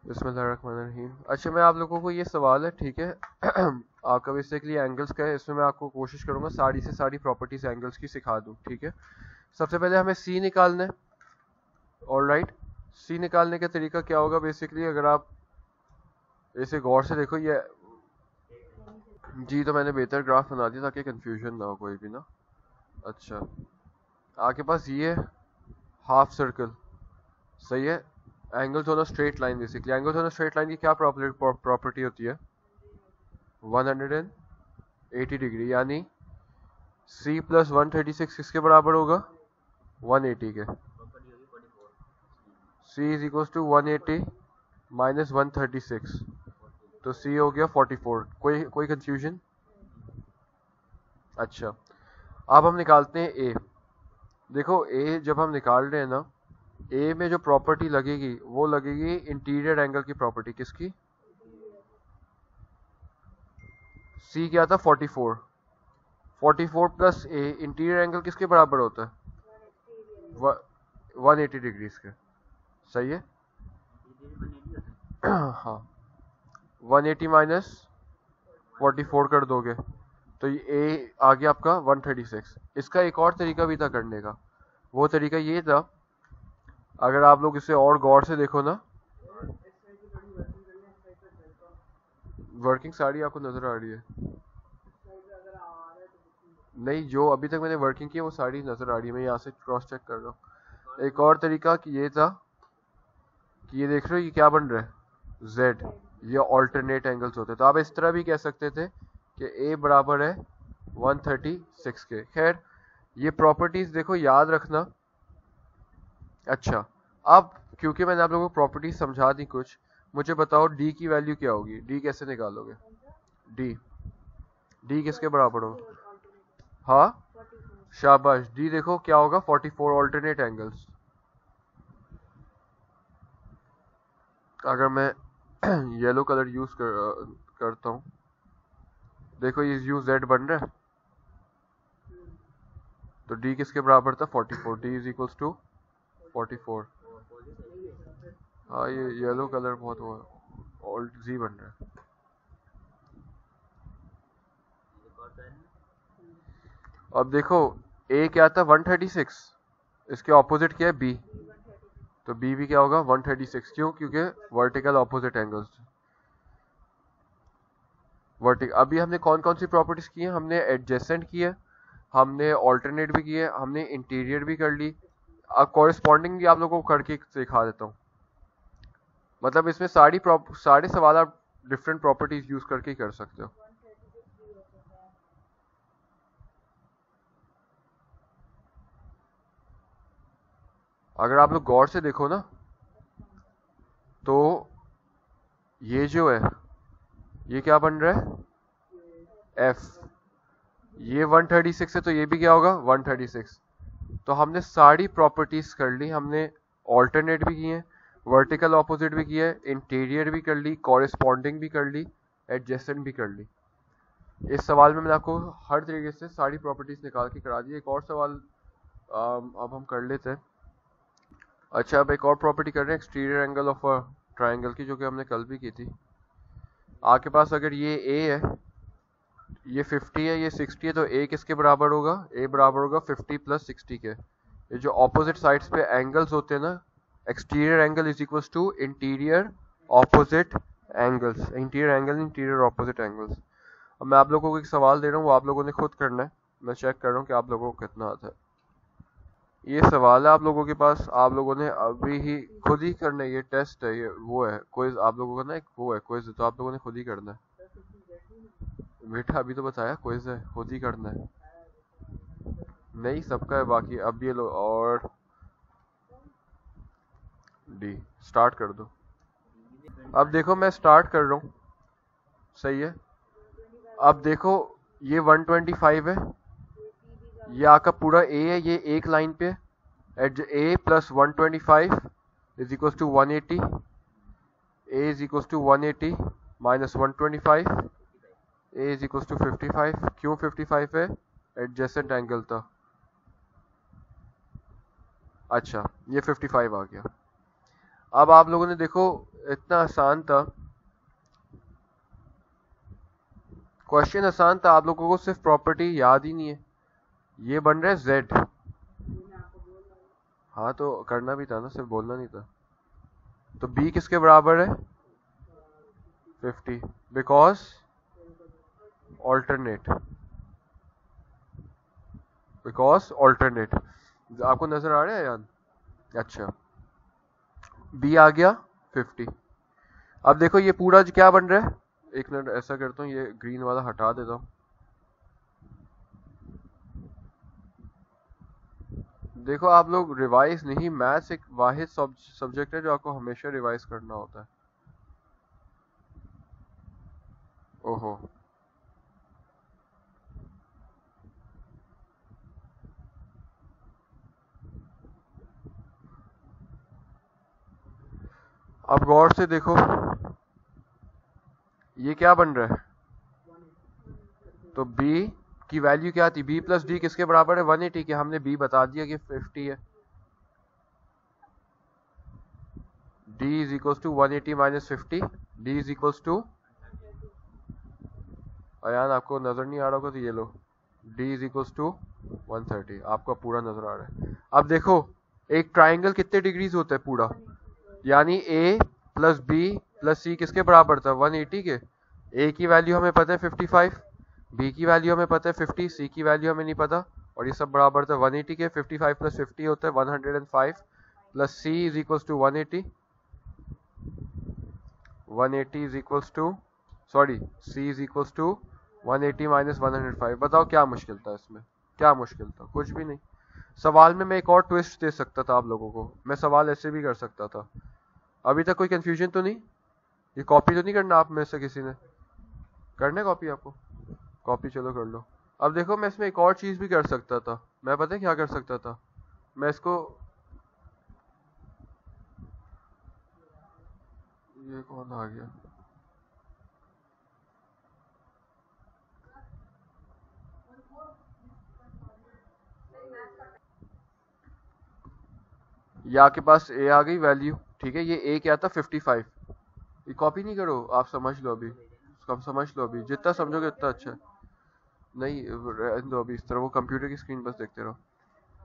बिस्मिल्लाहिर्रहमानिर्रहीम। अच्छा, मैं आप लोगों को ये सवाल है, ठीक है। आपका बेसिकली एंगल्स का है, इसमें मैं आपको कोशिश करूंगा सारी से सारी प्रॉपर्टीज एंगल्स की सिखा दूं, ठीक है। सबसे पहले हमें सी निकालना है। ऑलराइट, सी निकालने का तरीका क्या होगा बेसिकली, अगर आप इसे गौर से देखो, ये जी तो मैंने बेहतर ग्राफ बना दिया ताकि कंफ्यूजन ना हो कोई भी ना। अच्छा, आपके पास ये हाफ सर्कल, सही है। Angles on a straight line, basically angles on a straight line की क्या प्रॉपर्टी होती है? 180 डिग्री, यानी C प्लस 136 किसके बराबर होगा? 180 के। C is equal to 180 minus 136, तो C हो गया 44। कोई कंफ्यूजन? अच्छा, अब हम निकालते हैं A। देखो A जब हम निकाल रहे हैं ना, A में जो प्रॉपर्टी लगेगी वो लगेगी इंटीरियर एंगल की प्रॉपर्टी। किसकी? C क्या था? 44। 44 प्लस A, इंटीरियर एंगल किसके बराबर होता है? 180 डिग्रीज के, सही है। हाँ, 180 माइनस 44 कर दोगे तो ये A आ गया आपका 136। इसका एक और तरीका भी था करने का, वो तरीका ये था, अगर आप लोग इसे और गौर से देखो ना, वर्किंग साड़ी आपको नजर आ रही है? नहीं, जो अभी तक मैंने वर्किंग की है वो साड़ी नजर आ रही है, मैं यहाँ से क्रॉस चेक कर रहा हूँ। एक और तरीका कि ये था कि ये देख रहे हो ये क्या बन रहा है? Z। ये ऑल्टरनेट एंगल्स होते हैं, तो आप इस तरह भी कह सकते थे कि A बराबर है 136 के। खैर, ये प्रॉपर्टीज देखो याद रखना। अच्छा, अब क्योंकि मैंने आप लोगों को प्रॉपर्टीज समझा दी कुछ, मुझे बताओ D की वैल्यू क्या होगी? D कैसे निकालोगे? D किसके बराबर होगा? हाँ, शाबाश। D देखो क्या होगा? 44 ऑल्टरनेट एंगल्स। अगर मैं येलो कलर यूज करता हूँ, देखो ये Z बन रहा है, तो D किसके बराबर था? 44। D is equals to 44। हाँ, ये येलो कलर बहुत वो ऑल्ट Z बन रहा है। अब देखो A क्या था? 136, इसके ऑपोजिट क्या है? B, तो B भी क्या होगा? 136। क्यों? क्योंकि वर्टिकल ऑपोजिट एंगल्स। वर्टिकल, अभी हमने कौन कौन सी प्रॉपर्टीज की है? हमने एडजेसेंट की है, हमने ऑल्टरनेट भी की है, हमने इंटीरियर भी कर ली। अब कॉरेस्पॉन्डिंग भी आप लोगों को करके सिखा देता हूँ। मतलब इसमें सारे सवाल आप डिफरेंट प्रॉपर्टीज यूज करके ही कर सकते हो। अगर आप लोग गौर से देखो ना, तो ये जो है ये क्या बन रहा है? F। ये 136 है, तो ये भी क्या होगा? 136। तो हमने सारी प्रॉपर्टीज कर ली, हमने ऑल्टरनेट भी किए, वर्टिकल ऑपोजिट भी किए, इंटीरियर भी कर ली, कॉरेस्पॉन्डिंग भी कर ली, एडजेसेंट भी कर ली। इस सवाल में मैंने आपको हर तरीके से सारी प्रॉपर्टीज निकाल के करा दी। एक और सवाल अब हम कर लेते हैं। अच्छा, अब एक और प्रॉपर्टी कर रहे हैं exterior angle of a triangle की, जो कि हमने कल भी की थी। आपके पास अगर ये A है, ये 50 है, ये 60 है, तो A किसके बराबर होगा? A बराबर होगा 50 प्लस 60 के। ये जो ऑपोजिट साइड्स पे एंगल्स होते हैं ना, exterior angle is equal to interior opposite angles. Interior angle, interior opposite angles. अब मैं आप लोगों को एक सवाल दे रहा हूँ, वो आप लोगों ने खुद करना है। मैं चेक कर रहा हूँ कि आप लोगों को कितना आता है। ये सवाल है आप लोगों के पास, आप लोगों ने अभी ही खुद ही करना है। ये टेस्ट है, ये वो है क्विज आप लोगों का ना, एक वो है क्विज, तो आप लोगों ने खुद ही करना है। बेटा अभी तो बताया क्विज है, खुद ही करना है। नहीं, सबका है बाकी। अब ये लो और D स्टार्ट कर दो। अब देखो मैं स्टार्ट कर रहा हूँ, सही है। अब देखो ये 125 है, ये आपका पूरा A है, ये एक लाइन पे at A plus 125 is equal to 180। A is equal to 180 minus 125, A is equal to 55। क्यों 55 है? एडजेसेंट एंगल था। अच्छा, ये 55 आ गया। अब आप लोगों ने देखो इतना आसान था क्वेश्चन, आसान था। आप लोगों को सिर्फ प्रॉपर्टी याद ही नहीं है। ये बन रहा है जेड। हाँ तो करना भी था ना, सिर्फ बोलना नहीं था। तो बी किसके बराबर है 50 बिकॉज ऑल्टरनेट, आपको नजर आ रहा है याद? अच्छा, बी आ गया 50। अब देखो ये पूरा क्या बन रहा है, एक मिनट ऐसा करता हूँ, ये ग्रीन वाला हटा देता हूँ। देखो आप लोग रिवाइज नहीं, मैथ्स एक वाहिद सब्जेक्ट है जो आपको हमेशा रिवाइज करना होता है। ओहो, अब गौर से देखो ये क्या बन रहा है। तो b की वैल्यू क्या थी, b प्लस डी किसके बराबर है 180 के। हमने b बता दिया कि 50 है। d is equal to 180 minus 50, d is equal to, Ayaan आपको नजर नहीं आ रहा होगा तो ये लो, d इज इक्वल टू 130। आपको पूरा नजर आ रहा है। अब देखो एक ट्राइंगल कितने डिग्रीज होता है पूरा, यानी a plus b plus c किसके बराबर था 180 के। a की वैल्यू हमें पता है 55, b की वैल्यू हमें पता है 50, c की वैल्यू हमें नहीं पता, और ये सब बराबर था 180 के। 55 प्लस 50 होता है 105 plus c is equal to 180, 180 is equal to, sorry c is equal to 180 minus 105। बताओ क्या मुश्किल था इसमें, क्या मुश्किल था? कुछ भी नहीं। सवाल में मैं एक और ट्विस्ट दे सकता था आप लोगों को, मैं सवाल ऐसे भी कर सकता था। अभी तक कोई कंफ्यूजन तो नहीं? ये कॉपी तो नहीं करना आप में से किसी ने? करना है कॉपी आपको? कॉपी चलो कर लो। अब देखो मैं इसमें एक और चीज भी कर सकता था। मैं पता है क्या कर सकता था, मैं इसको, ये कौन आ गया? ये आपके पास ए आ गई वैल्यू, ठीक है। ये ए क्या था 55। ये कॉपी नहीं करो, आप समझ लो अभी, कम समझ लो अभी, जितना समझोगे उतना अच्छा है। नहीं रहने दो अभी इस तरह, वो कंप्यूटर की स्क्रीन बस देखते रहो।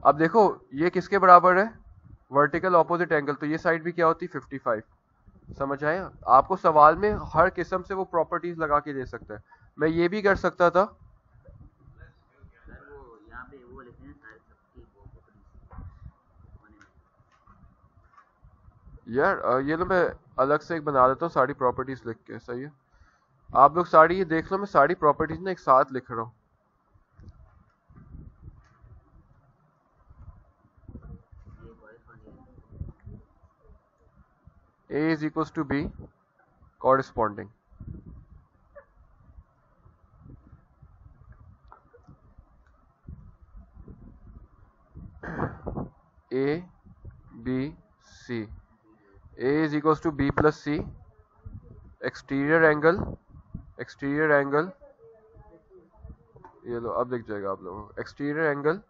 अब देखो ये किसके बराबर है, वर्टिकल ऑपोजिट एंगल, तो ये साइड भी क्या होती 55। समझ आया? आपको सवाल में हर किस्म से वो प्रॉपर्टीज लगा के दे सकता है। मैं ये भी कर सकता था, यार ये लो मैं अलग से एक बना देता हूँ सारी प्रॉपर्टीज लिख के, सही है। आप लोग सारी ये देख लो, मैं सारी प्रॉपर्टीज ना एक साथ लिख रहा हूँ। A is equals to B corresponding, A B C, A is equals to B plus C, exterior angle, ये लो अब दिख जाएगा आप लोगों को, exterior angle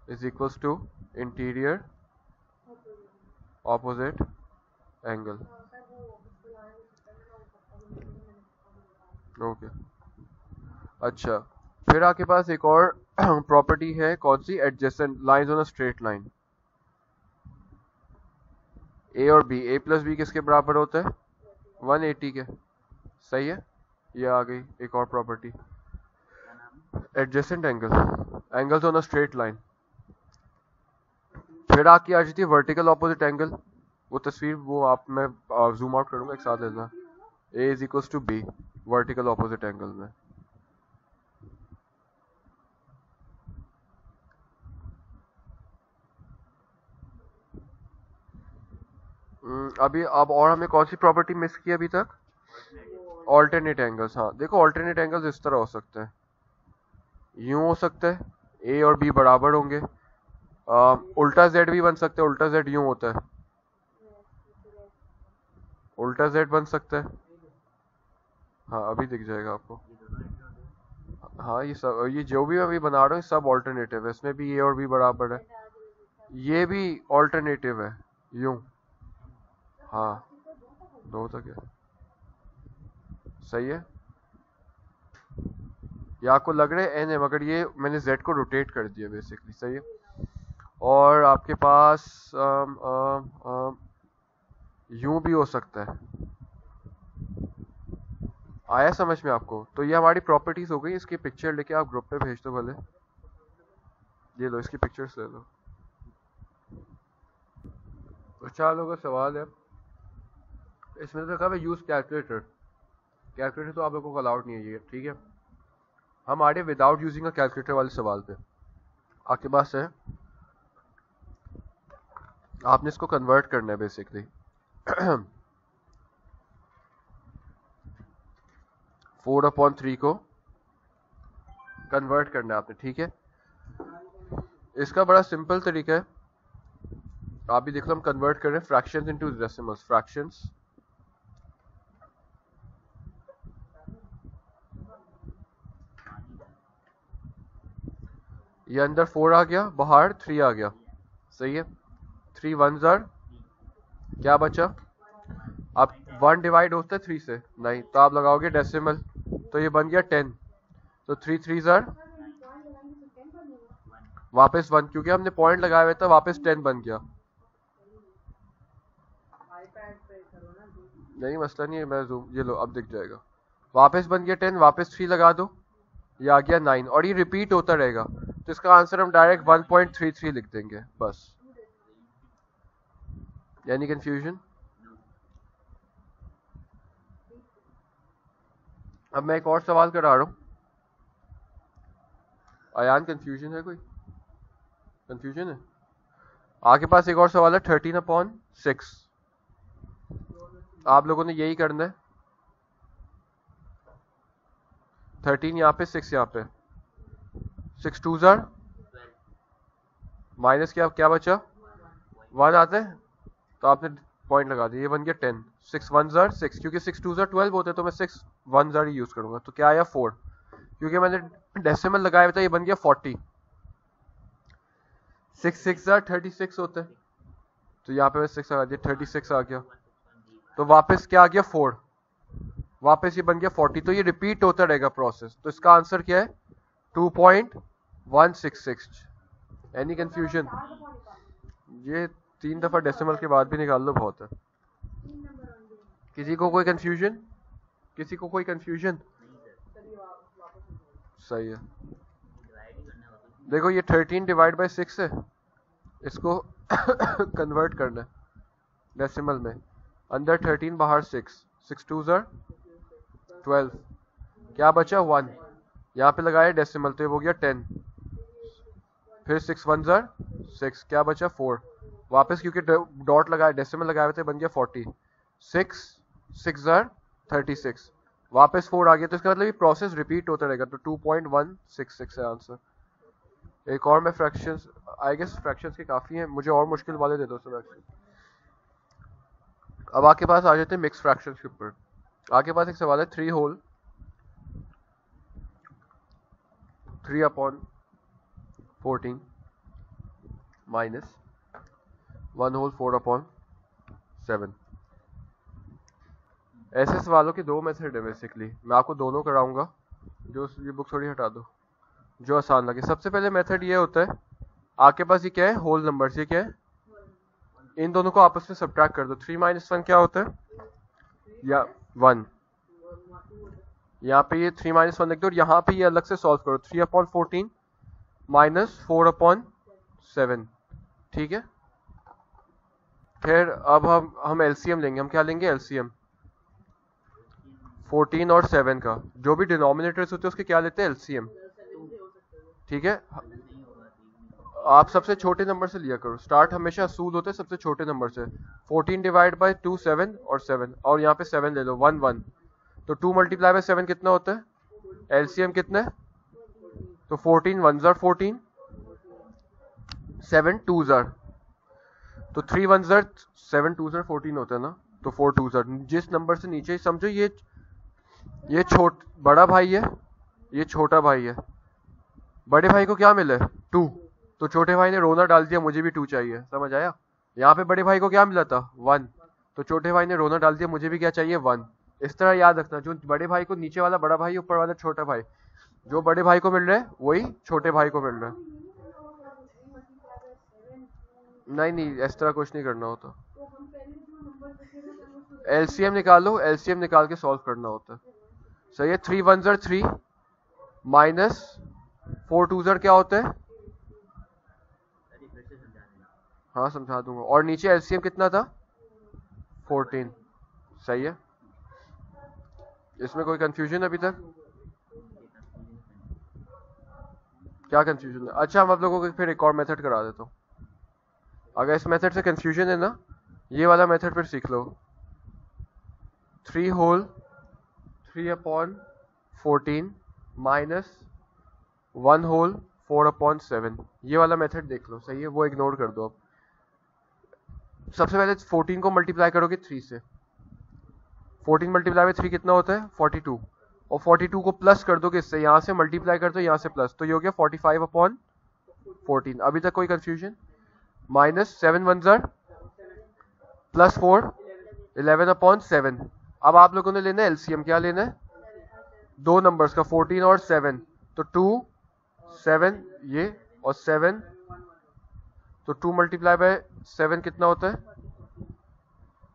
is equals to interior opposite angle। Okay अच्छा, फिर आपके पास एक और प्रॉपर्टी है, कौन सी, adjacent lines on a straight line. A और बी, ए प्लस बी किसके बराबर होता है 180 के, सही है। ये आ गई एक और property, adjacent angle, angles on a straight line. फिर आपकी आ जाती है वर्टिकल ऑपोजिट एंगल, वो तस्वीर वो आप मैं जूम आउट करूंगा एक साथ लेना। A is equals to B vertical opposite angle में। अभी अब और हमें कौन सी प्रॉपर्टी मिस की अभी तक, ऑल्टरनेट एंगल्स। हाँ देखो ऑल्टरनेट एंगल्स इस तरह हो सकते हैं, यूं हो सकता है, ए और बी बराबर होंगे, उल्टा जेड भी बन सकता है, उल्टा जेड यूं होता है, उल्टा जेड बन सकता है। हाँ अभी दिख जाएगा आपको। हाँ ये सब, ये जो भी मैं अभी बना रहा हूँ सब ऑल्टरनेटिव है, इसमें भी ए और बी बराबर है, ये भी ऑल्टरनेटिव है यूं। हाँ 9 तक है, सही है। ये आपको लग रहा है n है, मगर ये मैंने z को रोटेट कर दिया बेसिकली, सही है। और आपके पास यूं भी हो सकता है। आया समझ में आपको? तो ये हमारी प्रॉपर्टीज हो गई। इसकी पिक्चर लेके आप ग्रुप पे भेज दो भले। ये लो, इसकी पिक्चर्स ले लो। तो 4 लोगों का सवाल है, इसमें तो कहा यूज कैलकुलेटर। कैलकुलेटर तो आप लोगों को अलाउड नहीं है ये, ठीक है। हम आ रहे विदाउट यूजिंग अ कैलकुलेटर वाले सवाल पे। आपके पास है, आपने इसको कन्वर्ट करना है बेसिकली। 4/3 को कन्वर्ट करना है आपने, ठीक है। इसका बड़ा सिंपल तरीका है, आप भी देख लो। हम कन्वर्ट कर रहे हैं फ्रैक्शंस इनटू डेसिमल्स। फ्रैक्शंस ये अंदर 4 आ गया, बाहर 3 आ गया, सही है। 3 1s आर क्या बचा? अब 1 डिवाइड होता है 3 से नहीं, तो आप लगाओगे डेसिमल, तो ये बन गया 10। तो 3 3s आर वापस 1, क्योंकि हमने पॉइंट लगाया हुआ था, वापस 10 बन गया। नहीं मसला नहीं है, मैं जूम, ये लो अब दिख जाएगा। वापस बन गया 10, वापस 3 लगा दो, ये आ गया 9, और ये रिपीट होता रहेगा। तो इसका आंसर हम डायरेक्ट 1.33 लिख देंगे बस। यानी कंफ्यूजन? अब मैं एक और सवाल करा रहा हूं। आयान कंफ्यूजन है? कोई कंफ्यूजन है? आपके पास एक और सवाल है 13/6। आप लोगों ने यही करना है। 13 यहाँ पे, 6 यहाँ पे। 6 2s आर माइनस क्या बचा? 1 आते हैं, तो आपने पॉइंट लगा दिया, ये बन गया 10। 6 1s आर 6, क्योंकि 6 2s आर 12 होते हैं, तो मैं 6 1s आर ही यूज करूंगा। तो क्या आया 4, क्योंकि मैंने डेसिमल लगाया हुआ था, ये बन गया 40। 6 6 आर 36 होते हैं, तो यहाँ पे मैं 6 लगा दिया, 36 आ गया। तो वापस क्या आ गया? 4, वापस ये बन गया 40। तो ये रिपीट होता रहेगा प्रोसेस। तो इसका आंसर क्या है? 2.166। Any confusion? ये 3 दफा डेसिमल के बाद भी निकाल लो, बहुत है। किसी को कोई कंफ्यूजन? किसी को कोई कंफ्यूजन? सही है। देखो ये 13 डिवाइड बाय 6 है, इसको कन्वर्ट करना है डेसिमल में। अंदर 13, बाहर 6। 6 2s आर 12, क्या बचा? 1। यहाँ पे लगाया डेसिमल, तो ये हो गया 10। फिर 6 1s आर 6, क्या बचा? 4। वापस क्योंकि डॉट लगाया, डेसिमल लगाए हुए थे, बन गया 40। 6 6s आर 36, वापस 4 आ गया। तो इसका मतलब ये प्रोसेस रिपीट होता रहेगा। तो 2.166 है आंसर। एक और मैं फ्रैक्शंस, आई गेस फ्रैक्शंस के काफी हैं, मुझे और मुश्किल वाले दे दो फ्रैक्शन। अब आपके पास आ जाते हैं मिक्स फ्रैक्शंस के ऊपर। आपके पास एक सवाल है 3 होल 3/14 माइनस 1 होल 4/7। ऐसे सवालों के 2 मेथड है बेसिकली। मैं आपको दोनों कराऊंगा, जो ये बुक थोड़ी हटा दो, जो आसान लगे। सबसे पहले मेथड ये होता है, आपके पास ये क्या है? Whole number. ये क्या है? इन दोनों को आपस में सब्ट्रैक्ट कर दो। 3 - 1 क्या होता है? या 1। यहाँ पे ये 3 - 1 लिख दो, और यहाँ पे ये अलग से सॉल्व करो। 3/14 माइनस 4/7, ठीक है। फिर अब हम एलसीएम लेंगे। हम क्या लेंगे? एलसीएम 14 और 7 का। जो भी डिनोमिनेटर्स होते हैं उसके क्या लेते हैं? एलसीएम, ठीक है। आप सबसे छोटे नंबर से लिया करो। स्टार्ट हमेशा असूल होते हैं सबसे छोटे नंबर से। 14 डिवाइड बाय 2 7 और 7, और यहाँ पे 7 ले लो, 1 1। तो 2 मल्टीप्लाई बाय 7 कितना होता है? एलसीएम कितना है? तो 14 1s आर 14, 7 2s आर, तो 3 1s आर 7 2s आर 14 होता है ना। तो 4 2s आर। जिस नंबर से नीचे समझो, ये बड़ा भाई है, ये छोटा भाई है। बड़े भाई को क्या मिला है? 2, तो छोटे भाई ने रोना डाल दिया, मुझे भी 2 चाहिए। समझ आया? यहाँ पे बड़े भाई को क्या मिला था? 1, तो छोटे भाई ने रोना डाल दिया, मुझे भी क्या चाहिए 1। इस तरह याद रखना, जो बड़े भाई को नीचे वाला बड़ा भाई, ऊपर वाला छोटा भाई, जो बड़े भाई को मिल रहा है वही छोटे भाई को मिल रहा है। नहीं इस तरह कुछ नहीं करना होता। एलसीएम निकालो, एलसीएम निकाल के सॉल्व करना होता है। सही है। 3 1 ज़र 3 माइनस 4 2 ज़र क्या होता है? हाँ समझा दूंगा। और नीचे एलसीएम कितना था? 14। सही है। इसमें कोई कंफ्यूजन अभी तक? क्या कंफ्यूजन है? अच्छा, हम आप लोगों को फिर एक और मेथड करा देता हूँ। अगर इस मेथड से कंफ्यूजन है ना, ये वाला मेथड फिर सीख लो। 3 होल 3/14 माइनस 1 होल 4/7, ये वाला मेथड देख लो। सही है, वो इग्नोर कर दो। अब सबसे पहले 14 को मल्टीप्लाई करोगे 3 से। 14 मल्टीप्लाई में 3 कितना होता है? 42। और 42 को प्लस कर दोगे इससे, यहाँ से मल्टीप्लाई कर दो, यहाँ से प्लस, तो ये हो गया 45/14। अभी तक कोई कंफ्यूजन? माइनस 7 1 ज़र प्लस 4 11/7। अब आप लोगों ने लेना है एलसीएम। क्या लेना है? दो नंबर्स का, 14 और 7। तो 2 7 ये और 7, तो 2 मल्टीप्लाई बाय 7 कितना होता है?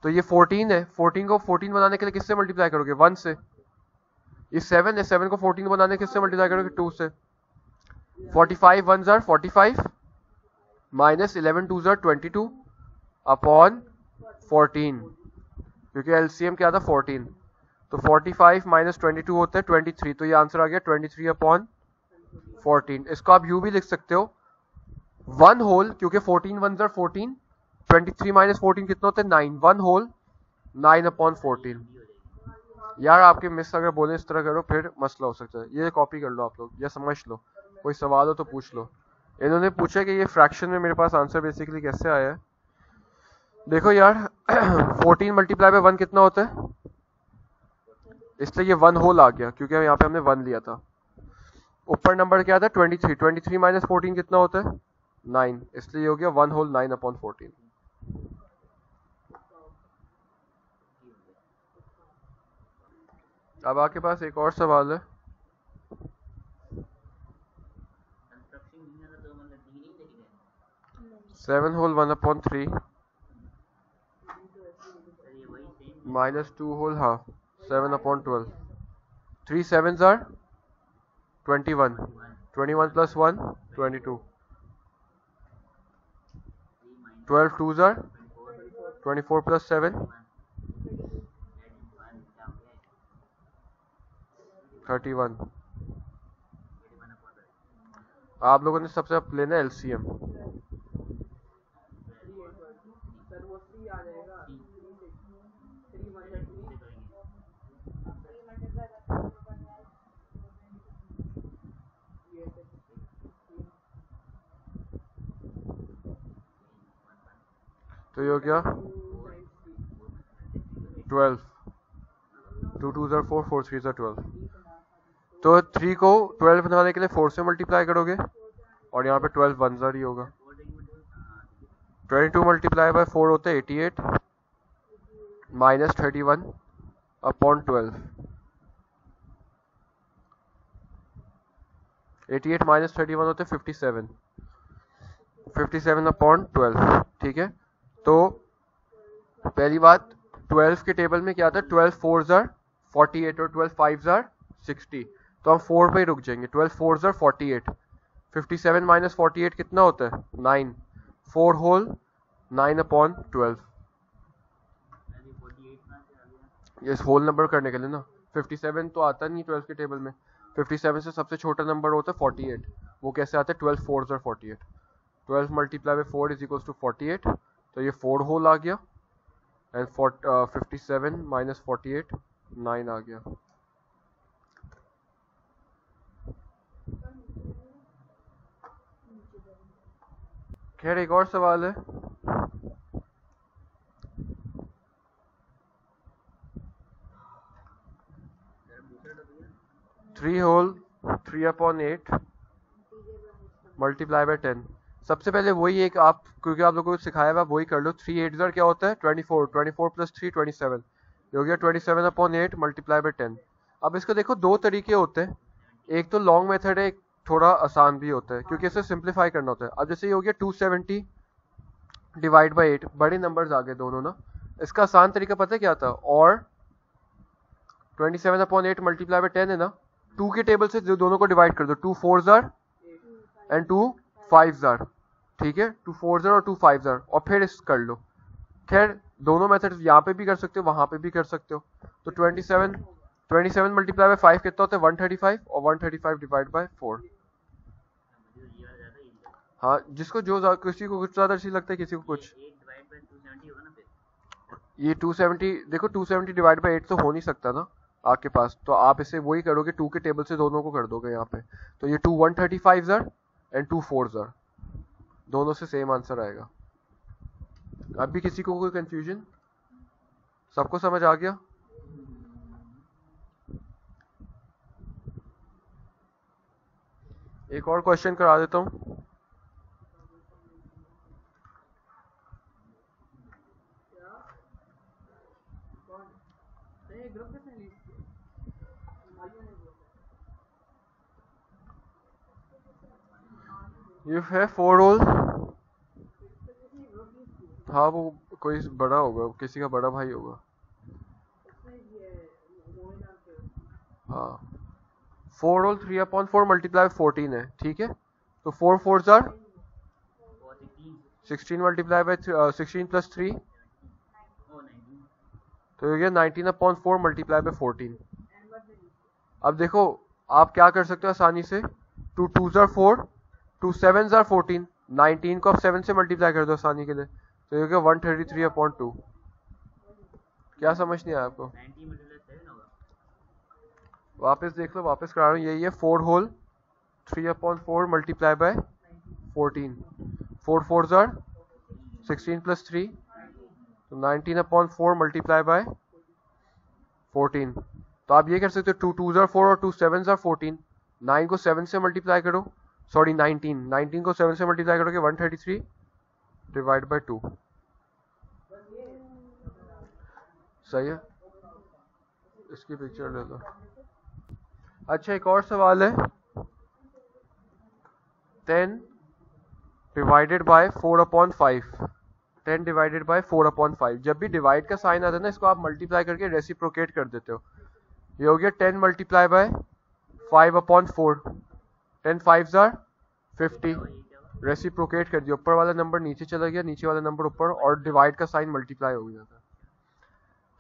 तो ये 14 है। 14 को 14 बनाने के लिए किससे मल्टीप्लाई करोगे? 1 से। ये 7 है, 7 को 14 बनाने के किससे मल्टीप्लाई करोगे? 2 से। 45 1 ज़र 45 माइनस 11 2 ज़र 22/14, क्योंकि एलसीएम क्या था? 14। तो 45 माइनस 22 होता है 23। तो ये आंसर आ गया 23/14। इसको आप यू भी लिख सकते हो 1 होल, क्योंकि 14 1 ज़र 14, 23 माइनस 14 कितना होता है? 9। 1 होल 9/14। यार आपके मिस अगर बोले इस तरह करो फिर मसला हो सकता है। ये कॉपी कर लो आप लोग या समझ लो, कोई सवाल हो तो पूछ लो। इन्होंने पूछा कि ये फ्रैक्शन में मेरे पास आंसर बेसिकली कैसे आया है। देखो यार 14 मल्टीप्लाई बाय 1 कितना होता है? इसलिए ये 1 होल आ गया, क्योंकि यहाँ पे हमने 1 लिया था। ऊपर नंबर क्या था? 23। 23 माइनस 14 कितना होता है? 9। इसलिए हो गया 1 होल 9/14। अब आपके पास एक और सवाल है। Seven whole 1/3 minus 2 whole half 7/12। 3 7 ज़र 21, 21 प्लस 1 22, 12 2 ज़र 24 प्लस 7 31। आप लोगों ने सबसे लेना है एलसीएम। तो ये हो गया 12। 2 2 ज़र 4 4 3 ज़र 12। तो 3 को 12 बनाने के लिए 4 से मल्टीप्लाई करोगे, और यहाँ पे 12 1 ज़र ही होगा। 22 मल्टीप्लाई बाय 4 होते हैं 88 माइनस 31/12। 88 माइनस 31 होते 57, 57/12। ठीक है। तो पहली बात 12 के टेबल में क्या था? 12 4 ज़र 48 और 12 5 ज़र 60। तो हम 4 पे ही रुक जाएंगे। 12 4 ज़र 48, 57 माइनस 48 कितना होता है? 9। 4 होल 9/12। ये होल नंबर करने के लिए ना, 57 तो आता नहीं 12 के टेबल में। 57 से सबसे छोटा नंबर होता है 48। वो कैसे आता है? 12 4 ज़र 48। 12 multiply by 4 is equals to 48। तो ये 4 होल आ गया, एंड 57 माइनस 48 9 आ गया। खैर एक और सवाल है। Three whole 3/8 multiply by 10। सबसे पहले वही एक आप, क्योंकि आप लोगों को सिखाया हुआ वही कर लो। 3 8 क्या होता है 24, 24 प्लस 3 27, ये हो गया 27/8 मल्टीप्लाई बाय 10। अब इसको देखो दो तरीके होते हैं, एक तो लॉन्ग मेथड है, एक थोड़ा आसान भी होता है क्योंकि इसे सिंप्लीफाई करना होता है। अब जैसे ये हो गया 270 डिवाइड बाई 8, बड़े नंबर्स आ गए दोनों ना। इसका आसान तरीका पता है क्या था, और 27/8 मल्टीप्लाई बाई 10 है ना, 2 के टेबल से दोनों को डिवाइड कर दो, 2 4s एंड 2 5s, ठीक है, 2 4s और 2 5s, और फिर इस कर लो। खैर दोनों मेथड यहाँ पे भी कर सकते हो, वहां पे भी कर सकते हो। तो 27 मल्टीप्लाई बाई 5 कितना होता है 135, और 135 डिवाइड बाई 4। हाँ जिसको जो किसी को कुछ ज्यादा अच्छी लगता है, किसी को कुछ। ये 270 देखो, 270 डिवाइड बाई 8 तो हो नहीं सकता ना आपके पास, तो आप इसे वही करोगे 2 के टेबल से दोनों को कर दोगे यहाँ पे। तो ये 2 135 एंड 2 4s, दोनों से सेम आंसर आएगा। अब भी किसी को कोई कंफ्यूजन? सबको समझ आ गया? एक और क्वेश्चन करा देता हूँ। ये है 4 होल, हाँ वो कोई बड़ा होगा, किसी का बड़ा भाई होगा। हाँ 4 होल 3/4 मल्टीप्लाई 14 है, ठीक है। तो 4 4s 16 मल्टीप्लाई बाई 16 प्लस 3, तो ये 19/4 मल्टीप्लाई बाई 14। अब देखो आप क्या कर सकते हो आसानी से, 2 2s 4, 2 7s 14, 19 को आप 7 से मल्टीप्लाई कर दो आसानी के लिए, तो ये क्या 133/2। क्या समझ नहीं आया आपको? वापस देख लो, वापस करा रहा हूँ। यही है 4 whole 3/4 multiply by 14, 4 4s 16 plus 3, तो 19/4 मल्टीप्लाई बाय 14। तो आप ये कर सकते हो 2 2s 4 और 2 7s 14, 9 को 7 से मल्टीप्लाई करो, सॉरी 19 को 7 से मल्टीप्लाई करोगे 133 डिवाइड बाय 2। सही है, इसकी पिक्चर ले लो। अच्छा एक और सवाल है, 10 डिवाइडेड बाय 4/5, 10 डिवाइडेड बाय 4/5। जब भी डिवाइड का साइन आता है ना, इसको आप मल्टीप्लाई करके रेसिप्रोकेट कर देते हो। ये हो गया 10 मल्टीप्लाई बाय 5/4, 10 5s 50, रेसिप्रोकेट कर दिया, ऊपर वाला नंबर नीचे चला गया, नीचे वाला नंबर ऊपर, और डिवाइड का साइन मल्टीप्लाई हो गया था।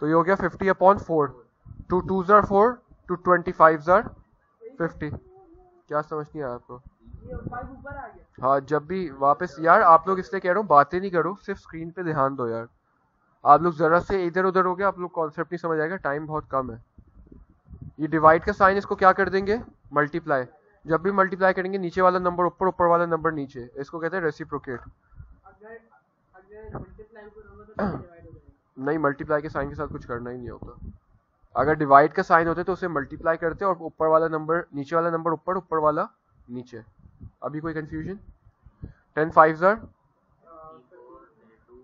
तो ये हो गया 50/4, 2 2s 4, 2 25s 50। क्या समझ नहीं आया आपको? हाँ जब भी वापस, यार आप लोग इसलिए कह रहा हूँ बातें नहीं करो, सिर्फ स्क्रीन पे ध्यान दो यार। आप लोग जरा से इधर उधर हो गए, आप लोग कॉन्सेप्ट नहीं समझ आएगा, टाइम बहुत कम है। ये डिवाइड का साइन, इसको क्या कर देंगे मल्टीप्लाई। जब भी मल्टीप्लाई करेंगे नीचे वाला नंबर ऊपर, ऊपर वाला नंबर नीचे, इसको कहते हैं रेसिप्रोकेट। नहीं, मल्टीप्लाई के साइन के साथ कुछ करना ही नहीं होता। अगर डिवाइड का साइन होता है तो उसे मल्टीप्लाई करते और ऊपर वाला नंबर, नीचे वाला नंबर ऊपर, ऊपर वाला नीचे। अभी कोई कंफ्यूजन? 10 5s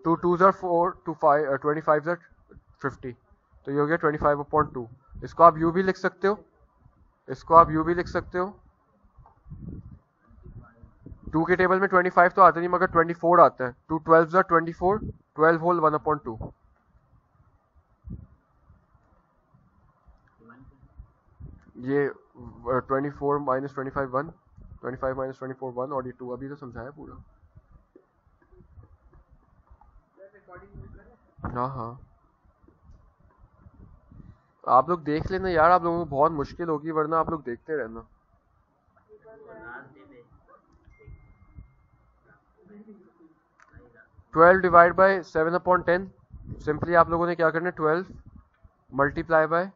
2 2s 4, 2 5 25s 50, तो ये हो गया 25/2। इसको आप यू भी लिख सकते हो, इसको आप यू भी लिख सकते हो। 2 के टेबल में 25 तो आता नहीं, मगर 24 आता है। 2 12s 24, 12 होल 1/2। ये 24 माइनस 25 1, 25 माइनस 24 1, और ये 2। अभी तो समझाया पूरा। हाँ हाँ आप लोग देख लेना यार, आप लोगों को बहुत मुश्किल होगी, वरना आप लोग देखते रहना। ट्वेल्व डिवाइड बाय 7/10, सिंपली आप लोगों ने क्या करना है, 12 मल्टीप्लाई बाय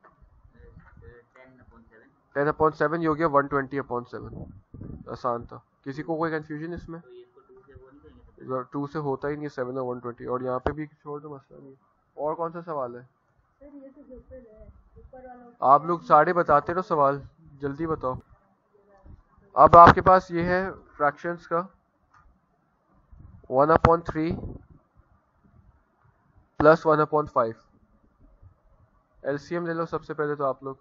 10/7, ये हो गया 120/7। आसान था। किसी को कोई कंफ्यूजन इसमें? 2 से होता ही नहीं है 7 और 120, और यहाँ पे भी छोड़ दो, मसला नहीं। और कौन सा सवाल है? आप लोग सारे बताते रहो सवाल, जल्दी बताओ। अब आपके पास ये है फ्रैक्शंस का, 1/3 प्लस 1/5। एलसीएम ले लो सबसे पहले तो आप लोग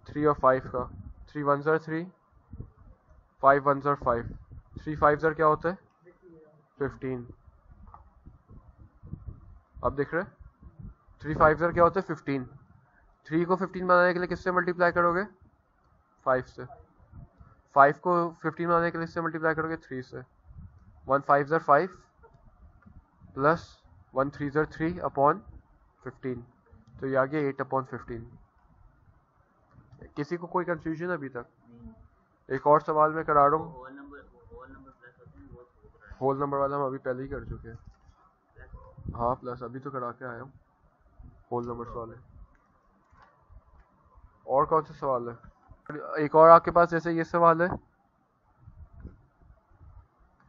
3 और 5 का। 3 1s are 3, 5 1s are 5, 3 5s are क्या होता है 15। अब देख रहे 3 5s are क्या होता है 15। 3 को 15 बनाने के लिए किससे मल्टीप्लाई करोगे 5 से। 5 को 15 बनाने के लिए किससे मल्टीप्लाई करोगे 3 से। 1 5s are 5 plus 1 3s are 3 upon 15, तो ये आ गया 8/15। किसी को कोई कंफ्यूजन अभी तक? एक और सवाल मैं करा रहा हूँ। होल नंबर वाला हम अभी पहले ही कर चुके हैं। हाँ प्लस अभी तो करा के आया हूँ होल नंबर वाले। और कौन सा सवाल है? एक और आपके पास जैसे ये सवाल है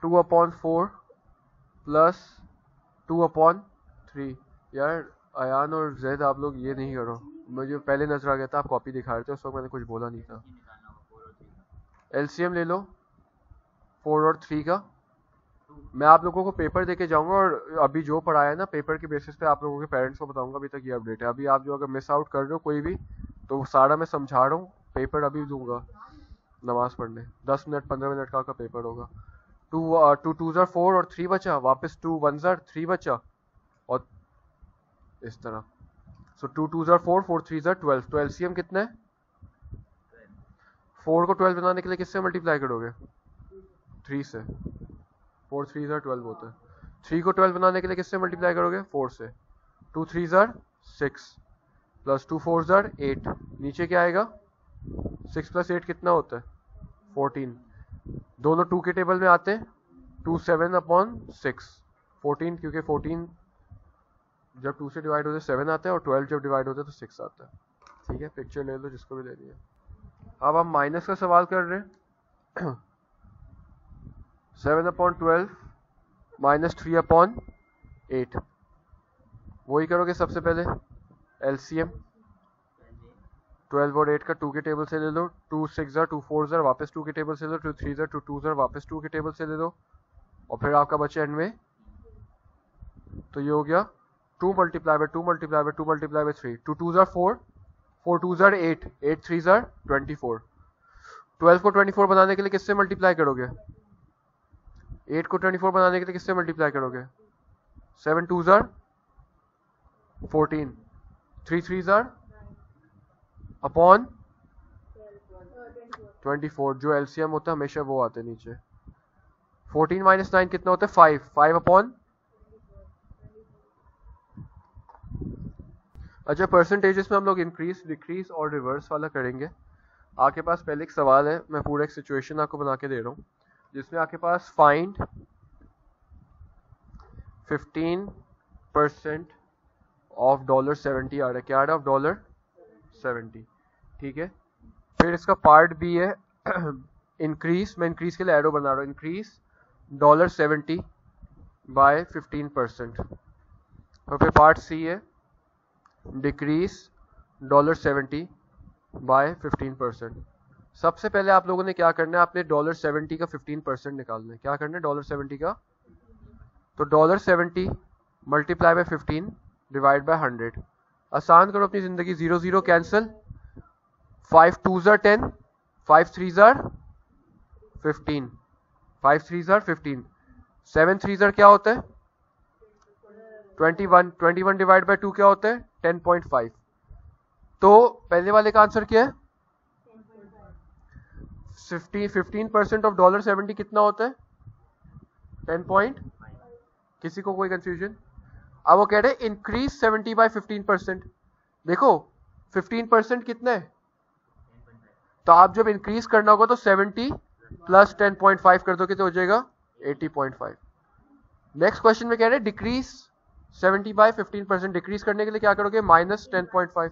2/4 प्लस 2/3। यार अयान और जैद आप लोग ये नहीं करो, मुझे पहले नजर आ गया था आप कॉपी दिखा रहे थे, उस वक्त मैंने कुछ बोला नहीं था। एलसीएम ले लो 4 और 3 का। मैं आप लोगों को पेपर देके जाऊंगा और अभी जो पढ़ाया है ना पेपर के बेसिस पे आप लोगों के पेरेंट्स को बताऊंगा। अभी तक ये अपडेट है। अभी आप जो अगर मिस आउट कर रहे हो कोई भी तो सारा मैं समझा रहा हूँ। पेपर अभी दूंगा नमाज पढ़ने 10 मिनट 15 मिनट का पेपर होगा। 2 2s are 4 और 3 बचा, वापस 2 1s are 3 बचा और इस तरह। सो 2 2s are 4 4 3s are 12। तो एलसीएम कितना है 4 को 12 बनाने के लिए किससे मल्टीप्लाई करोगे 3 से। 4 3s are 12 होता है। 3 को 12 बनाने के लिए किससे मल्टीप्लाई करोगे 4 से। 2 3s are 6 plus 2 4s are 8। नीचे क्या आएगा 6 प्लस 8 कितना होता है 14। दोनों 2 के टेबल में आते हैं 2 7/6 14, क्योंकि 14 जब 2 से डिवाइड होते 7 आता है और 12 जब डिवाइड होता है तो 6 आता है। ठीक है पिक्चर ले लो जिसको भी लेनी है। अब हम माइनस का सवाल कर रहे हैं 7/12 माइनस 3/8। वही करोगे सबसे पहले एलसीएम 12 और 8 का 2 के टेबल से ले लो। 2 6 2 4 वापस 2 के टेबल से ले लो। 2 3 2 2 वापस 2 के टेबल से ले लो और फिर आपका बचे एंड में तो ये हो गया 2 multiply by 2 multiply by 2 multiply by 3। 2 2s are 4 4 2s are 8 8 3s are 24। 12 को 24 बनाने के लिए किससे मल्टीप्लाई करोगे 8 को 24 बनाने के लिए किससे मल्टीप्लाई करोगे 7 2s are 14 3 3s are upon 24। जो एलसीएम होता है हमेशा वो आते नीचे। 14 माइनस 9 कितना होता है 5 5 अपॉन। अच्छा परसेंटेजेस में हम लोग इंक्रीज डिक्रीज और रिवर्स वाला करेंगे। आपके पास पहले एक सवाल है, मैं पूरा एक सिचुएशन आपको बना के दे रहा हूँ जिसमें आपके पास फाइंड 15% ऑफ $70 आ रहा है। क्या आ रहा है ऑफ $70। ठीक है फिर इसका पार्ट बी है इंक्रीज। मैं इंक्रीज के लिए एरो बना रहा हूँ। Increase $70 by 15%। और फिर पार्ट सी है डिक्रीज $70 बाय 15%। सबसे पहले आप लोगों ने क्या करना है आपने $70 का 15% निकालना है। क्या करना है $70 का तो $70 मल्टीप्लाई बाय 15 डिवाइड बाय 100। आसान करो अपनी जिंदगी। 0 0 cancel 5 2s are 10 5 3s are 15 5 3s are 15 7 3s are क्या होता है 21 21 डिवाइड बाय 2 क्या होता है 10.5। तो पहले वाले का आंसर क्या है 15% ऑफ $70 कितना होता है 10. किसी को कोई कंफ्यूजन? अब वो कह रहे हैं इंक्रीज 70 बाय 15%। देखो 15% कितना है तो आप जब इंक्रीज करना होगा तो 70 प्लस 10.5 कर दोगे तो हो जाएगा 80.5। नेक्स्ट क्वेश्चन में कह रहे हैं डिक्रीज 70 बाय 15%। डिक्रीज करने के लिए क्या करोगे माइनस 10.5।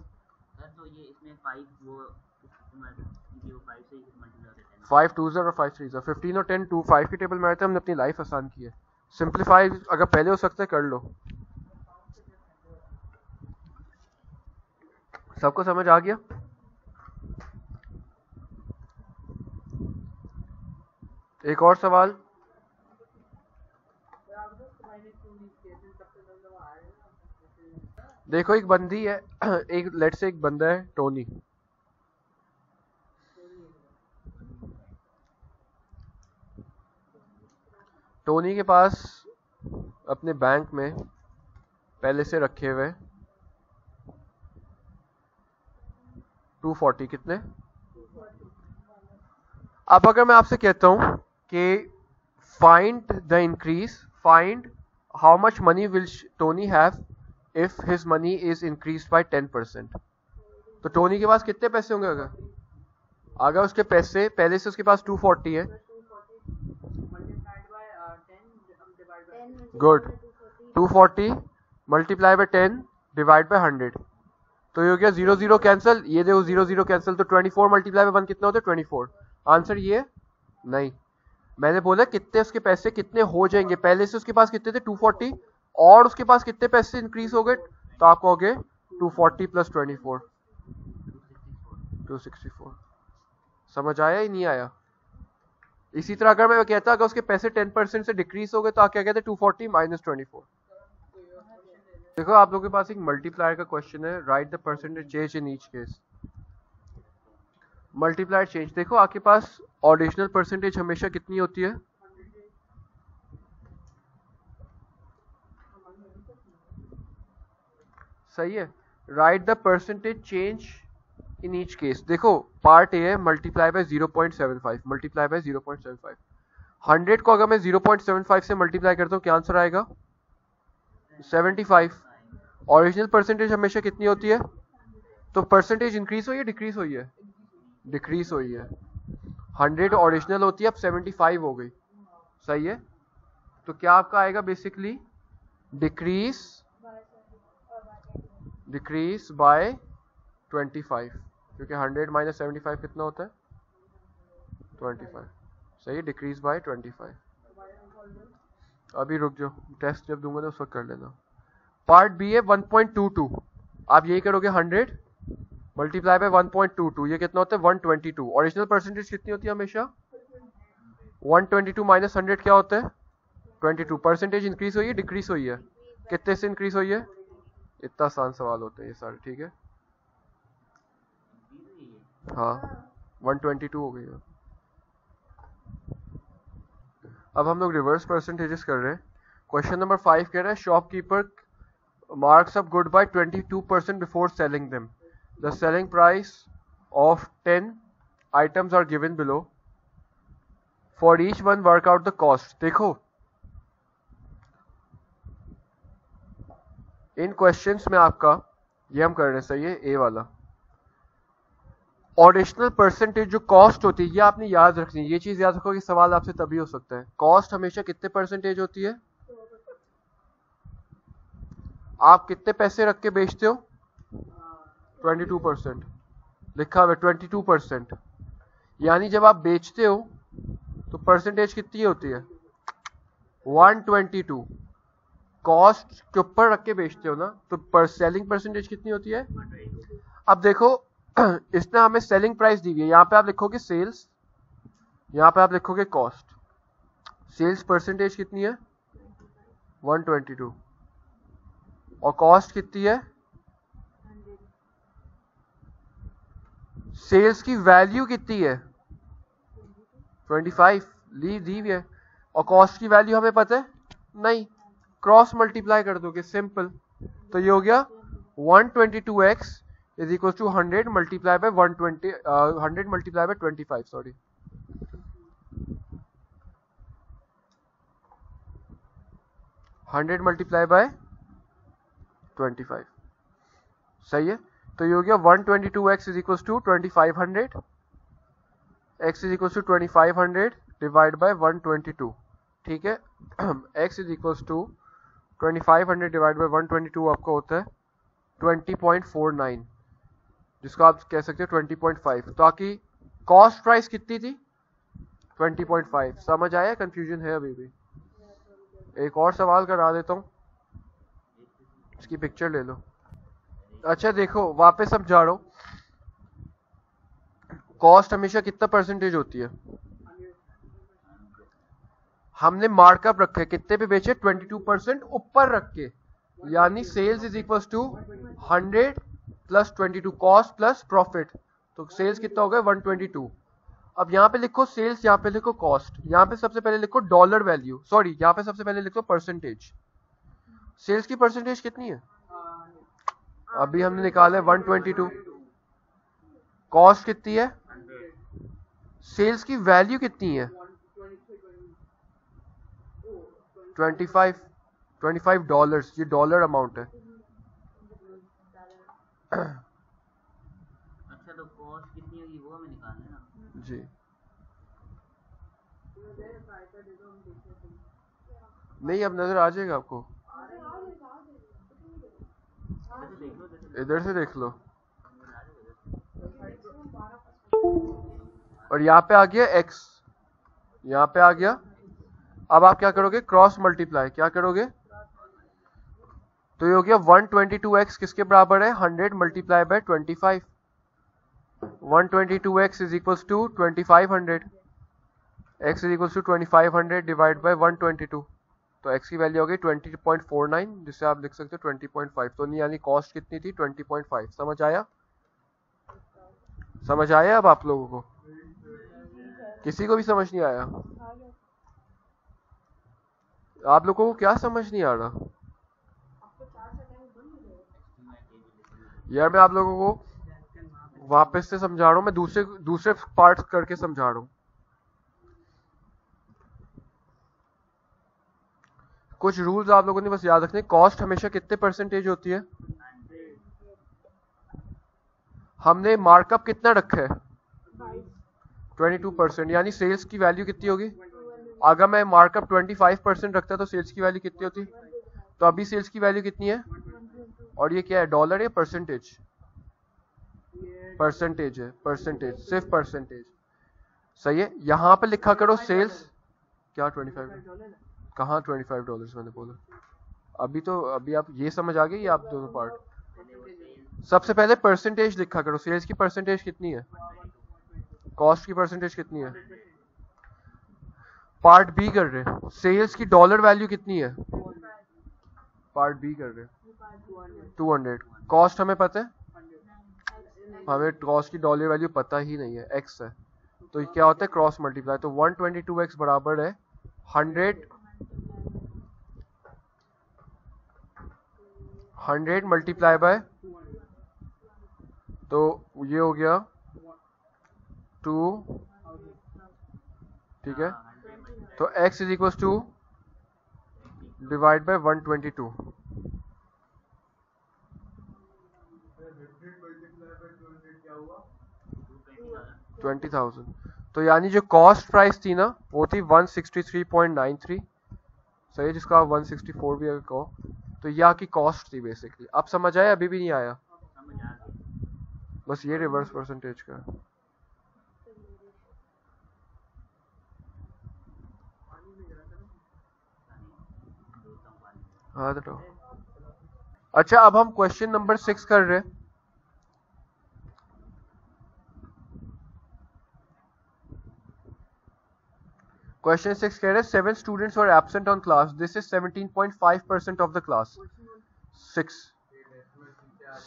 तो ये इसमें 5 वो 5 से मल्टीप्लाई 5 2s और 5 3s 15 और 10 2 5 की टेबल में आए थे। हमने अपनी लाइफ आसान की है। सिंप्लीफाई अगर पहले हो सकता है कर लो। सबको समझ आ गया? एक और सवाल देखो एक बंदी है एक लेट्स से एक बंदा है टोनी, टोनी के पास अपने बैंक में पहले से रखे हुए 240 कितने। अब अगर मैं आपसे कहता हूं कि find the increase, find how much money will Tony have if his money is increase by 10%, तो टोनी के पास कितने पैसे होंगे अगर उसके पैसे पहले से उसके पास 240 है। Good, 240 multiply by 10 divide by 100, तो ये हो गया 0 0 कैंसिल, ये देखो 0 0 कैंसिल, तो 24 मल्टीप्लाई बाय 1 कितना होता है 24। आंसर ये नहीं, मैंने बोला कितने उसके पैसे कितने हो जाएंगे, पहले से उसके पास कितने थे 240 और उसके पास कितने पैसे इंक्रीज हो गए, तो आप कहोगे 240 प्लस 24 264। समझ आया ही नहीं आया। इसी तरह अगर मैं कहता अगर उसके पैसे 10% से डिक्रीज हो गए तो आप क्या कहते 240 माइनस 24। देखो आप लोगों के पास एक मल्टीप्लायर का क्वेश्चन है, right the percentage change in each case. Multiplier change, देखो आपके पास ऑर्डिनल परसेंटेज हमेशा कितनी होती है, सही है। Right the percentage change in each case. देखो पार्ट ए है मल्टीप्लाई बाय 0.75, मल्टीप्लाई बाय 0.75। 100 को अगर मैं 0.75 से मल्टीप्लाई करता हूँ क्या आंसर आएगा 75। ओरिजिनल परसेंटेज हमेशा कितनी होती है, तो परसेंटेज इंक्रीज हुई है डिक्रीज हुई है, डिक्रीज हुई है। 100 ओरिजिनल होती है, अब 75 हो गई, सही है। तो क्या आपका आएगा बेसिकली डिक्रीज बाय 25, क्योंकि 100 माइनस 75 कितना होता है 25, सही है, डिक्रीज बाय 25। अभी रुक जाओ, टेस्ट जब दूंगा तो उस वक्त कर लेना। पार्ट बी है 1.22, आप यही करोगे 100 मल्टीप्लाई बाय 1.22, ये कितना होता है 122। ओरिजिनल परसेंटेज कितनी होती है हमेशा 122 माइनस 100 क्या होता है 22। परसेंटेज इंक्रीज हुई है डिक्रीज हुई है, कितने से इंक्रीज हुई है, इतना आसान सवाल होते हैं ये सारे, ठीक है। हाँ 122 हो गई है। अब हम लोग रिवर्स परसेंटेजेस कर रहे हैं। क्वेश्चन नंबर 5 कह रहा है shopkeeper marks up good by 22% before selling them. The selling price of 10 items are given below. For each one work out the cost. देखो इन क्वेश्चंस में आपका ये हम कर रहे हैं, सही है, ए वाला ऑडिशनल परसेंटेज जो कॉस्ट होती है ये आपने याद रखनी है, ये चीज याद रखो कि सवाल आपसे तभी हो सकता है। कॉस्ट हमेशा कितने परसेंटेज होती है, आप कितने पैसे रख के बेचते हो 22%, लिखा हुआ 22%, यानी जब आप बेचते हो तो परसेंटेज कितनी होती है 122, कॉस्ट के ऊपर रख के बेचते हो ना, तो पर सेलिंग परसेंटेज कितनी होती है। अब देखो इसने हमें सेलिंग प्राइस दी हुई है, यहाँ पे आप लिखोगे सेल्स, यहाँ पे आप लिखोगे कॉस्ट। सेल्स परसेंटेज कितनी है 122 और कॉस्ट कितनी है, सेल्स की वैल्यू कितनी है 25 दी हुई है, और कॉस्ट की वैल्यू हमें पता है नहीं, क्रॉस मल्टीप्लाई कर दोगे सिंपल, तो ये हो गया 122x is equal to 100 multiply by 100 multiply by 25, sorry 100 multiply by 25, सही है। तो ये हो गया 122x is equal to 2500, x is equal to 2500 divide by 122, ठीक है। x is equal to 2500 divide by 122 आपका होता है 20.49, जिसको आप कह सकते हो 20.5। तो आपकी कॉस्ट प्राइस कितनी थी 20.5। समझ आया, कंफ्यूजन है अभी भी। एक और सवाल करा देता हूँ, इसकी पिक्चर ले लो। अच्छा देखो वापस सब जा रहा हूं, कॉस्ट हमेशा कितना परसेंटेज होती है, हमने मार्कअप रखे कितने पे बेचे 22% ऊपर रख के, यानी sales is equal to 100 plus 22 cost plus profit, तो सेल्स कितना हो गया 122। अब यहाँ पे लिखो सेल्स, यहाँ पे लिखो कॉस्ट, यहाँ पे सबसे पहले लिखो डॉलर वैल्यू, सॉरी यहाँ पे सबसे पहले लिखो परसेंटेज। सेल्स की परसेंटेज कितनी है? अभी हमने निकाला है 122। कॉस्ट कितनी है? सेल्स की वैल्यू कितनी है? 25 डॉलर्स, ये डॉलर अमाउंट है। अच्छा तो कॉस्ट कितनी होगी वो हमें निकालना है ना जी। नहीं अब नजर आ जाएगा आपको, इधर से देख लो। और यहाँ पे आ गया x, यहाँ पे आ गया। अब आप क्या करोगे? क्रॉस मल्टीप्लाई, क्या करोगे? तो ये हो गया 122x किसके बराबर है? 100 multiply by 25। 122x is equals to 2500, x is equals to 2500 divide by 122। तो x की वैल्यू हो गई 20.49, जिससे आप लिख सकते हो 20.5। तो नहीं यानी कॉस्ट कितनी थी? 20.5। समझ आया? समझ आया अब आप लोगों को? किसी को भी समझ नहीं आया? आप लोगों को क्या समझ नहीं आ रहा? यार मैं आप लोगों को वापस से समझा रहा हूँ, मैं दूसरे पार्ट करके समझा रहा हूँ। कुछ रूल्स आप लोगों ने बस याद रखने। कॉस्ट हमेशा कितने परसेंटेज होती है? हमने मार्कअप कितना रखा है? 22%, यानी सेल्स की वैल्यू कितनी होगी? अगर मैं मार्कअप 25% रखता तो सेल्स की वैल्यू कितनी होती? तो अभी सेल्स की वैल्यू कितनी है? और ये क्या है, डॉलर या परसेंटेज? परसेंटेज है, परसेंटेज, सिर्फ परसेंटेज। सही है। यहां पे लिखा करो सेल्स क्या 25, कहाँ $25 मैंने बोला? अभी आप ये समझ आ गई या आप दोनों पार्ट? सबसे पहले परसेंटेज लिखा करो। सेल्स की परसेंटेज कितनी है? कॉस्ट की परसेंटेज कितनी है? पार्ट बी कर रहे हैं, सेल्स की डॉलर वैल्यू कितनी है? पार्ट बी कर रहे हैं 200। कॉस्ट हमें पता है? हमें कॉस्ट की डॉलर वैल्यू पता ही नहीं है, x है। तो ये क्या होता है? Cross multiply. तो 122x बराबर है 100 मल्टीप्लाई बाय, तो ये हो गया 2, ठीक है। तो x is equal to divide by 122। 20,000। तो यानी जो कॉस्ट प्राइस थी ना वो थी 163.93, सही है, जिसका 164 भी अगर कहो तो यह की कॉस्ट थी बेसिकली। अब समझ आया? अभी भी नहीं आया? बस ये रिवर्स परसेंटेज का है। हाँ तो अच्छा, अब हम क्वेश्चन नंबर 6 कर रहे हैं। क्वेश्चन 6 कह रहे हैं 7 students were absent on class, this is 17.5% of the class.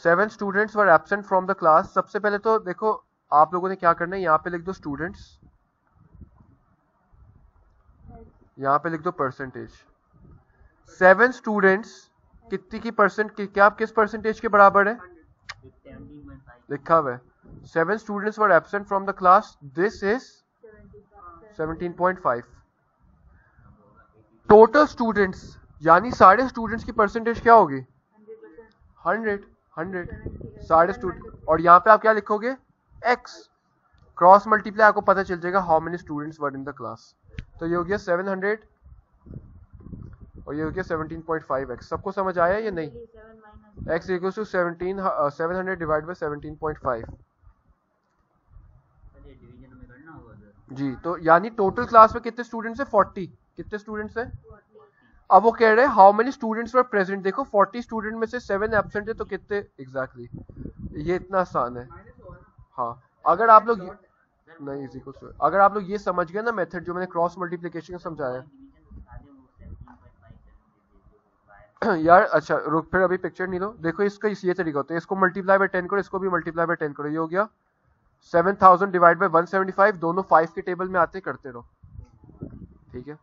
7 students were absent from the class. सबसे पहले तो देखो आप लोगों ने क्या करना है, यहाँ पे लिख दो स्टूडेंट्स, यहाँ पे लिख दो परसेंटेज। 7 स्टूडेंट्स कितनी की परसेंट की, क्या किस परसेंटेज के बराबर है? लिखा हुआ है 7 students were absent from the class, this is 17.5। Total students यानी सारे स्टूडेंट्स की परसेंटेज क्या होगी? 100 सारे स्टूडेंट। और यहाँ पे आप क्या लिखोगे? x। क्रॉस मल्टीप्लाई, आपको पता चल जाएगा how many students were in the class. तो ये हो गया 700 और ये हो गया 17.5x। सबको समझ आया या नहीं? x equal to 700 divide by 17.5 जी। तो यानी टोटल क्लास में कितने स्टूडेंट्स है? 40। कितने स्टूडेंट्स हैं? अब वो कह रहे हैं how many students were present. देखो 40 स्टूडेंट में से 7 एब्सेंट है, तो कितने एग्जैक्टली ये इतना आसान है। हाँ अगर आप लोग नहीं अगर आप लोग ये समझ गए ना मेथड जो मैंने क्रॉस मल्टीप्लिकेशन का समझाया, यार अच्छा रुक, फिर अभी पिक्चर नहीं लो, देखो इसका ये तरीका होता है, इसको मल्टीप्लाई बाय 10 करो, इसको भी मल्टीप्लाई बाय 10 करो, ये हो गया 7000 डिवाइड बाय 175, दोनों 5 के टेबल में आते करते रहो, ठीक है।